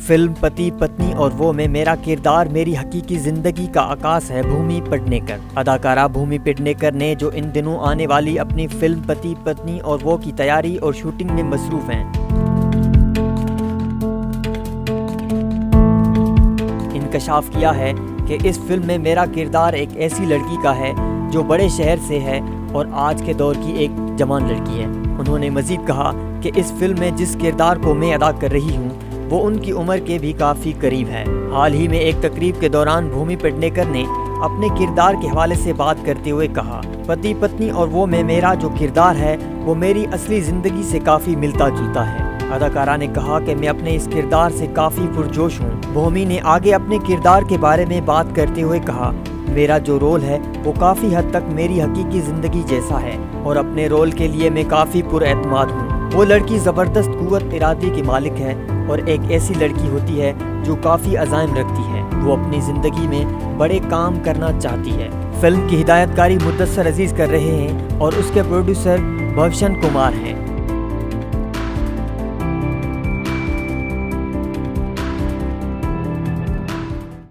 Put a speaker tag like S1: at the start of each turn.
S1: Film پتی پتنی اور وہ میں میرا کردار میری حقیقی زندگی کا عکاس ہے بھومی پیڈنیکر۔ اداکارہ بھومی پیڈنیکر نے جو ان دنوں آنے والی اپنی فلم پتی پتنی اور وہ کی تیاری اور شوٹنگ میں مصروف ہیں۔ انکشاف کیا ہے کہ اس فلم میں میرا کردار ایک ایسی لڑکی کا ہے جو بڑے شہر سے ہے اور آج کے دور کی ایک جوان لڑکی ہے۔ انہوں نے مزید کہا کہ اس فلم میں جس کردار کو میں ادا کر رہی ہوں وہ ان کی عمر کے بھی کافی قریب ہے۔ حال ہی میں ایک تقریب کے دوران بھومی پیڈنیکر نے اپنے کردار کے حوالے سے بات کرتے ہوئے کہا، پتی پتنی اور وہ میں میرا جو کردار ہے وہ میری اصلی زندگی سے کافی ملتا جلتا ہے۔ اداکارہ نے کہا کہ میں اپنے اس کردار سے کافی پرجوش ہوں۔ بھومی نے آگے اپنے کردار کے بارے میں بات کرتے ہوئے کہا، میرا جو رول ہے وہ کافی حد تک میری حقیقی زندگی جیسا ہے اور اپنے رول کے لیے میں کافی پر اعتماد ہوں۔ وہ لڑکی زبردست قوت ارادی کی مالک ہے اور ایک ایسی لڑکی ہوتی ہے جو کافی عزائم رکھتی ہے۔ وہ اپنی زندگی میں بڑے کام کرنا چاہتی ہے۔ فلم کی ہدایت کاری مدثر عزیز کر رہے ہیں اور اس کے پروڈیوسر بھوشن کمار ہیں۔